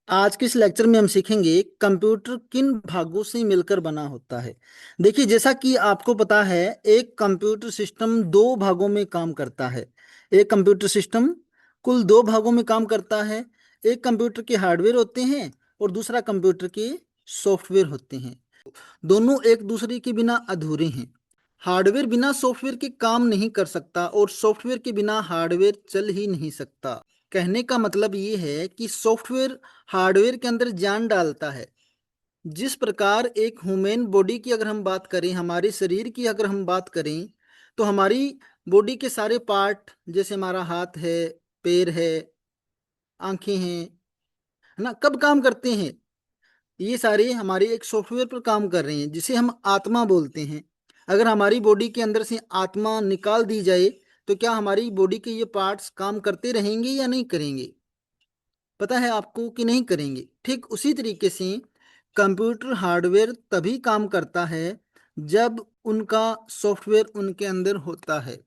आज के इस लेक्चर में हम सीखेंगे कंप्यूटर किन भागों से मिलकर बना होता है। देखिए, जैसा कि आपको पता है, एक कंप्यूटर सिस्टम दो भागों में काम करता है। एक कंप्यूटर सिस्टम कुल दो भागों में काम करता है। एक कंप्यूटर के हार्डवेयर होते हैं और दूसरा कंप्यूटर के सॉफ्टवेयर होते हैं। दोनों एक दूसरे के बिना अधूरे हैं। हार्डवेयर बिना सॉफ्टवेयर के काम नहीं कर सकता और सॉफ्टवेयर के बिना हार्डवेयर चल ही नहीं सकता। कहने का मतलब ये है कि सॉफ्टवेयर हार्डवेयर के अंदर जान डालता है। जिस प्रकार एक ह्यूमन बॉडी की अगर हम बात करें, हमारे शरीर की अगर हम बात करें, तो हमारी बॉडी के सारे पार्ट, जैसे हमारा हाथ है, पैर है, आंखें हैं, है ना, कब काम करते हैं? ये सारे हमारे एक सॉफ्टवेयर पर काम कर रहे हैं, जिसे हम आत्मा बोलते हैं। अगर हमारी बॉडी के अंदर से आत्मा निकाल दी जाए, तो क्या हमारी बॉडी के ये पार्ट्स काम करते रहेंगे या नहीं करेंगे? पता है आपको कि नहीं करेंगे। ठीक उसी तरीके से कंप्यूटर हार्डवेयर तभी काम करता है जब उनका सॉफ्टवेयर उनके अंदर होता है।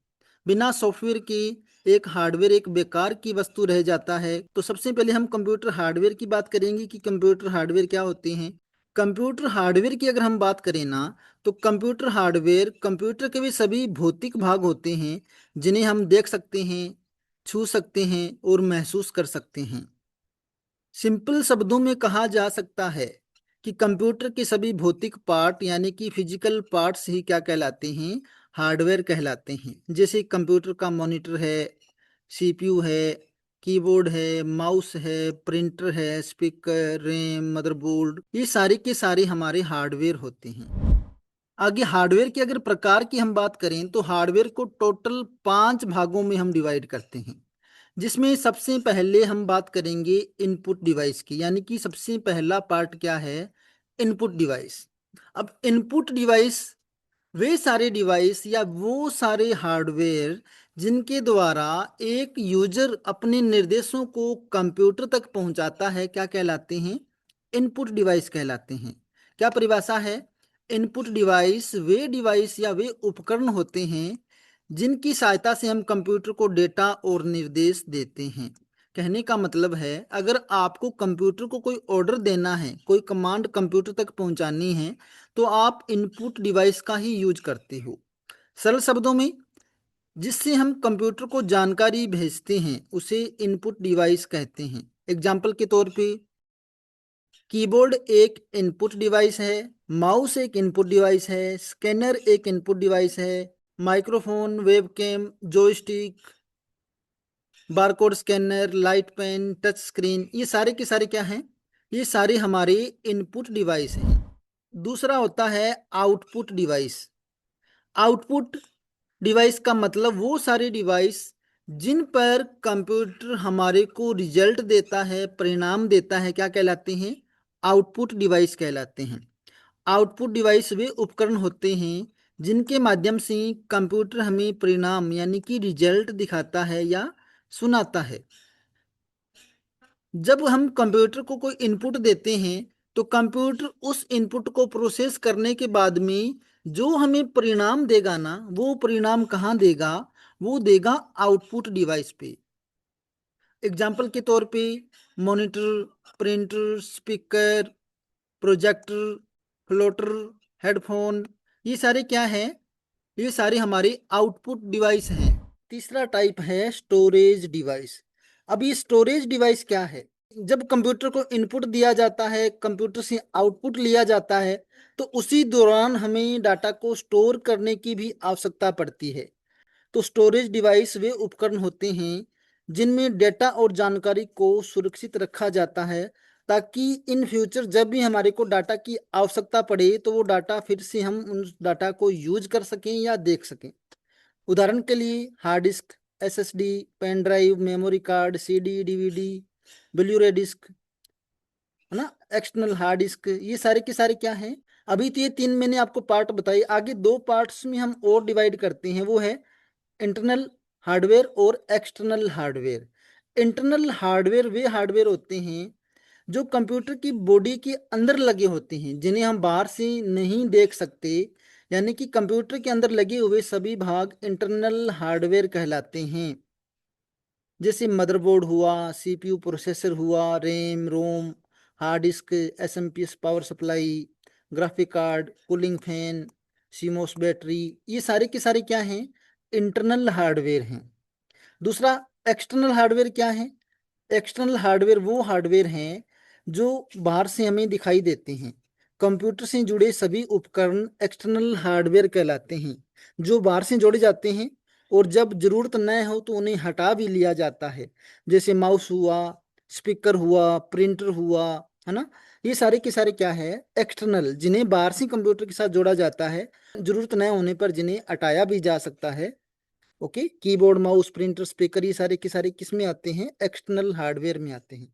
बिना सॉफ्टवेयर के एक हार्डवेयर एक बेकार की वस्तु रह जाता है। तो सबसे पहले हम कंप्यूटर हार्डवेयर की बात करेंगे कि कंप्यूटर हार्डवेयर क्या होते हैं। कंप्यूटर हार्डवेयर की अगर हम बात करें ना, तो कंप्यूटर हार्डवेयर कंप्यूटर के भी सभी भौतिक भाग होते हैं, जिन्हें हम देख सकते हैं, छू सकते हैं और महसूस कर सकते हैं। सिंपल शब्दों में कहा जा सकता है कि कंप्यूटर के सभी भौतिक पार्ट यानी कि फिजिकल पार्ट्स ही क्या कहलाते हैं? हार्डवेयर कहलाते हैं। जैसे कंप्यूटर का मॉनिटर है, सीपीयू है, कीबोर्ड है, माउस है, प्रिंटर है, स्पीकर, रैम, मदरबोर्ड, ये सारे के सारे हमारे हार्डवेयर होते हैं। आगे हार्डवेयर की अगर प्रकार की हम बात करें, तो हार्डवेयर को टोटल 5 भागों में हम डिवाइड करते हैं। जिसमें सबसे पहले हम बात करेंगे इनपुट डिवाइस की, यानी कि सबसे पहला पार्ट क्या है? Input device. अब इनपुट डिवाइस वे सारे डिवाइस या वो सारे हार्डवेयर जिनके द्वारा एक यूजर अपने निर्देशों को कंप्यूटर तक पहुंचाता है, क्या कहलाते हैं? इनपुट डिवाइस कहलाते हैं। क्या परिभाषा है? इनपुट डिवाइस वे डिवाइस या वे उपकरण होते हैं जिनकी सहायता से हम कंप्यूटर को डेटा और निर्देश देते हैं। कहने का मतलब है, अगर आपको कंप्यूटर को कोई ऑर्डर देना है, कोई कमांड कंप्यूटर तक पहुंचानी है, तो आप इनपुट डिवाइस का ही यूज करते हो। सरल शब्दों में, जिससे हम कंप्यूटर को जानकारी भेजते हैं, उसे इनपुट डिवाइस कहते हैं। एग्जाम्पल के तौर पे, कीबोर्ड एक इनपुट डिवाइस है, माउस एक इनपुट डिवाइस है, स्कैनर एक इनपुट डिवाइस है, microphone, webcam, joystick, barcode scanner, light pen, touch screen, ये सारे के सारे क्या हैं? ये सारे हमारे इनपुट डिवाइस हैं। दूसरा होता है आउटपुट डिवाइस। आउटपुट डिवाइस का मतलब वो सारे डिवाइस जिन पर कंप्यूटर हमारे को रिजल्ट देता है, परिणाम देता है, क्या कहलाते हैं? आउटपुट डिवाइस कहलाते हैं। आउटपुट डिवाइस वे उपकरण होते हैं जिनके माध्यम से कंप्यूटर हमें परिणाम यानी कि रिजल्ट दिखाता है या सुनाता है। जब हम कंप्यूटर को कोई इनपुट देते हैं, तो कंप्यूटर उस इनपुट को प्रोसेस करने के बाद में जो हमें परिणाम देगा ना, वो परिणाम कहाँ देगा? वो देगा आउटपुट डिवाइस पे। एग्जाम्पल के तौर पे, monitor, printer, speaker, projector, floater, headphone, ये सारे क्या हैं? ये सारे हमारे आउटपुट डिवाइस हैं। तीसरा टाइप है स्टोरेज डिवाइस। अब ये स्टोरेज डिवाइस क्या है? जब कंप्यूटर को इनपुट दिया जाता है, कंप्यूटर से आउटपुट लिया जाता है, तो उसी दौरान हमें डाटा को स्टोर करने की भी आवश्यकता पड़ती है। तो स्टोरेज डिवाइस वे उपकरण होते हैं जिनमें डेटा और जानकारी को सुरक्षित रखा जाता है, ताकि इन फ्यूचर जब भी हमारे को डाटा की आवश्यकता पड़े, तो वो डाटा फिर से हम उन डाटा को यूज कर सकें या देख सकें। उदाहरण के लिए hard disk, SSD, pen drive, memory card, CD, DVD, Blu ray disk, है ना, एक्सटर्नल हार्ड डिस्क, ये सारे के सारे क्या हैं? अभी तो ये 3 मैंने आपको पार्ट बताई। आगे 2 पार्ट्स में हम और डिवाइड करते हैं, वो है इंटरनल हार्डवेयर और एक्सटर्नल हार्डवेयर। इंटरनल हार्डवेयर वे हार्डवेयर होते हैं जो कंप्यूटर की बॉडी के अंदर लगे होते हैं, जिन्हें हम बाहर से नहीं देख सकते। यानी कि कंप्यूटर के अंदर लगे हुए सभी भाग इंटरनल हार्डवेयर कहलाते हैं। जैसे मदरबोर्ड हुआ, सीपीयू प्रोसेसर हुआ, RAM, ROM, hard disk, SMPS power supply, graphic card, cooling fan, CMOS battery, ये सारे के सारे क्या हैं? इंटरनल हार्डवेयर हैं। दूसरा, एक्सटर्नल हार्डवेयर क्या है? एक्सटर्नल हार्डवेयर वो हार्डवेयर हैं जो बाहर से हमें दिखाई देते हैं। कंप्यूटर से जुड़े सभी उपकरण एक्सटर्नल हार्डवेयर कहलाते हैं, जो बाहर से जोड़े जाते हैं और जब जरूरत न हो तो उन्हें हटा भी लिया जाता है। जैसे माउस हुआ, स्पीकर हुआ, प्रिंटर हुआ, है ना। ये सारे के सारे क्या है? एक्सटर्नल, जिन्हें बाहर से कंप्यूटर के साथ जोड़ा जाता है, जरूरत न होने पर जिन्हें हटाया भी जा सकता है। Okay, keyboard, mouse, printer, speaker, ये सारे के सारे किस में आते हैं? एक्सटर्नल हार्डवेयर में आते हैं।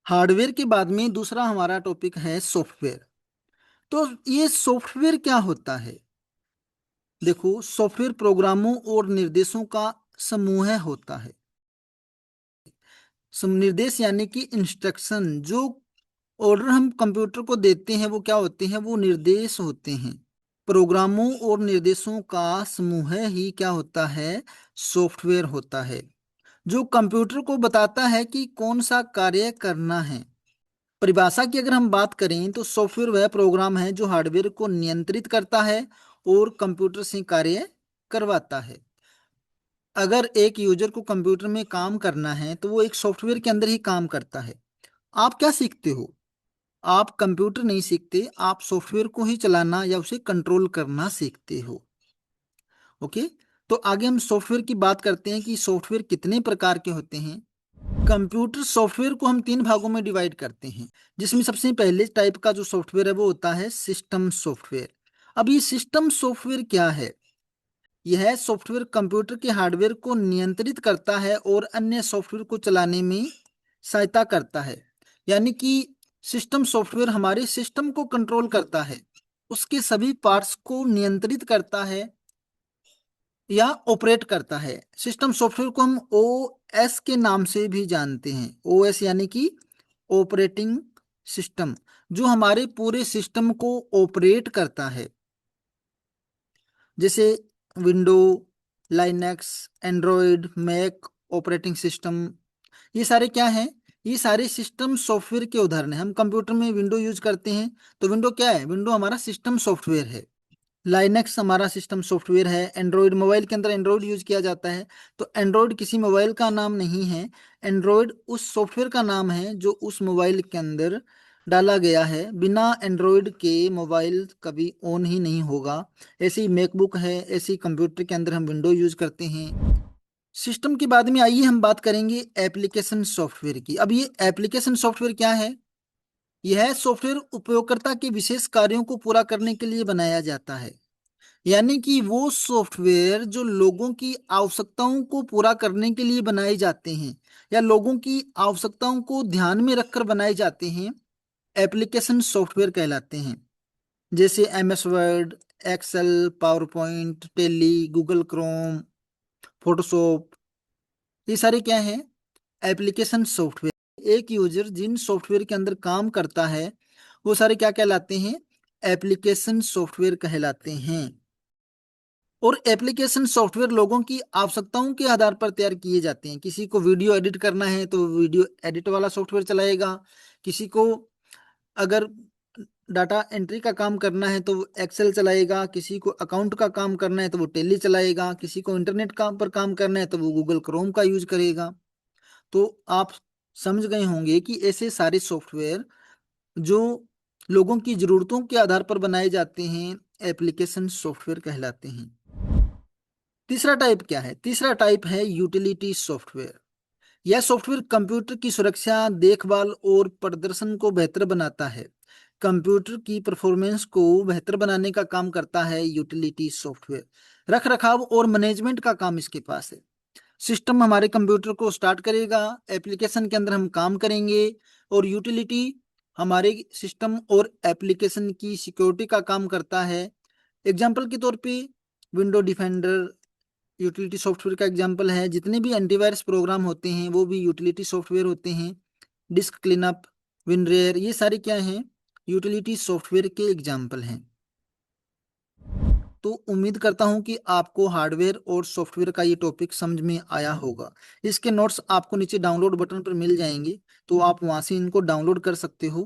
हार्डवेयर के बाद में दूसरा हमारा टॉपिक है सॉफ्टवेयर। तो ये सॉफ्टवेयर क्या होता है? देखो, सॉफ्टवेयर प्रोग्रामों और निर्देशों का समूह होता है। निर्देश यानी कि इंस्ट्रक्शन, जो ऑर्डर हम कंप्यूटर को देते हैं वो क्या होते हैं? वो निर्देश होते हैं। प्रोग्रामों और निर्देशों का समूह ही क्या होता है? सॉफ्टवेयर होता है, जो कंप्यूटर को बताता है कि कौन सा कार्य करना है। परिभाषा की अगर हम बात करें तो सॉफ्टवेयर वह प्रोग्राम है जो हार्डवेयर को नियंत्रित करता है और कंप्यूटर से कार्य करवाता है। अगर एक यूजर को कंप्यूटर में काम करना है तो वो एक सॉफ्टवेयर के अंदर ही काम करता है। आप क्या सीखते हो? आप कंप्यूटर नहीं सीखते, आप सॉफ्टवेयर को ही चलाना या उसे कंट्रोल करना सीखते हो। ओके, तो आगे हम सॉफ्टवेयर की बात करते हैं कि सॉफ्टवेयर कितने प्रकार के होते हैं। कंप्यूटर सॉफ्टवेयर को हम 3 भागों में डिवाइड करते हैं, जिसमें सबसे पहले टाइप का जो सॉफ्टवेयर है वो होता है सिस्टम सॉफ्टवेयर। अब ये सिस्टम सॉफ्टवेयर क्या है? यह सॉफ्टवेयर कंप्यूटर के हार्डवेयर को नियंत्रित करता है और अन्य सॉफ्टवेयर को चलाने में सहायता करता है। यानी कि सिस्टम सॉफ्टवेयर हमारे सिस्टम को कंट्रोल करता है, उसके सभी पार्ट्स को नियंत्रित करता है या ऑपरेट करता है। सिस्टम सॉफ्टवेयर को हम ओएस के नाम से भी जानते हैं। ओएस यानी कि ऑपरेटिंग सिस्टम, जो हमारे पूरे सिस्टम को ऑपरेट करता है। जैसे window, Linux, Android, Mac operating system, ये सारे क्या हैं? ये सारे सिस्टम सॉफ्टवेयर के उदाहरण हैं। हम कंप्यूटर में विंडो यूज करते हैं, तो विंडो क्या है? विंडो हमारा सिस्टम सॉफ्टवेयर है। लाइनक्स हमारा सिस्टम सॉफ्टवेयर है। एंड्रॉयड, मोबाइल के अंदर एंड्रॉयड यूज किया जाता है, तो एंड्रॉयड किसी मोबाइल का नाम नहीं है। एंड्रॉयड उस सॉफ्टवेयर का नाम है जो उस मोबाइल के अंदर डाला गया है। बिना एंड्रॉयड के मोबाइल कभी ऑन ही नहीं होगा। ऐसे ही मैकबुक है, ऐसे ही कंप्यूटर के अंदर हम विंडो यूज करते हैं। सिस्टम के बाद में आइए हम बात करेंगे एप्लीकेशन सॉफ्टवेयर की। अब ये एप्लीकेशन सॉफ्टवेयर क्या है? यह सॉफ्टवेयर उपयोगकर्ता के विशेष कार्यों को पूरा करने के लिए बनाया जाता है। यानी कि वो सॉफ्टवेयर जो लोगों की आवश्यकताओं को पूरा करने के लिए बनाए जाते हैं या लोगों की आवश्यकताओं को ध्यान में रखकर बनाए जाते हैं, एप्लीकेशन सॉफ्टवेयर कहलाते हैं। जैसे MS Word, Excel, PowerPoint, Tally, Google Chrome, Photoshop, ये सारे क्या हैं? Application software. एक यूजर जिन सॉफ्टवेयर के अंदर काम करता है वो सारे क्या कहलाते हैं? एप्लीकेशन सॉफ्टवेयर कहलाते हैं। और एप्लीकेशन सॉफ्टवेयर लोगों की आवश्यकताओं के आधार पर तैयार किए जाते हैं। किसी को वीडियो एडिट करना है तो वीडियो एडिट वाला सॉफ्टवेयर चलाएगा। किसी को अगर डाटा एंट्री का काम करना है तो वो एक्सेल चलाएगा। किसी को अकाउंट का काम करना है तो वो टेली चलाएगा। किसी को इंटरनेट पर काम करना है तो वो गूगल क्रोम का यूज करेगा। तो आप समझ गए होंगे कि ऐसे सारे सॉफ्टवेयर जो लोगों की जरूरतों के आधार पर बनाए जाते हैं, एप्लीकेशन सॉफ्टवेयर कहलाते हैं। तीसरा टाइप क्या है? तीसरा टाइप है यूटिलिटी सॉफ्टवेयर। यह सॉफ्टवेयर कंप्यूटर की सुरक्षा, देखभाल और प्रदर्शन को बेहतर बनाता है। कंप्यूटर की परफॉर्मेंस को बेहतर बनाने का काम करता है यूटिलिटी सॉफ्टवेयर। रख रखाव और मैनेजमेंट का काम इसके पास है। सिस्टम हमारे कंप्यूटर को स्टार्ट करेगा, एप्लीकेशन के अंदर हम काम करेंगे, और यूटिलिटी हमारे सिस्टम और एप्लीकेशन की सिक्योरिटी का काम करता है। एग्जाम्पल के तौर पे विंडो डिफेंडर यूटिलिटी सॉफ्टवेयर का एग्जाम्पल है। जितने भी एंटीवायरस प्रोग्राम होते हैं वो भी यूटिलिटी सॉफ्टवेयर होते हैं। डिस्क क्लीनअप, विनरेयर, ये सारे क्या हैं? यूटिलिटी सॉफ्टवेयर के एग्जाम्पल हैं। तो उम्मीद करता हूं कि आपको हार्डवेयर और सॉफ्टवेयर का ये टॉपिक समझ में आया होगा। इसके नोट्स आपको नीचे डाउनलोड बटन पर मिल जाएंगे, तो आप वहां से इनको डाउनलोड कर सकते हो।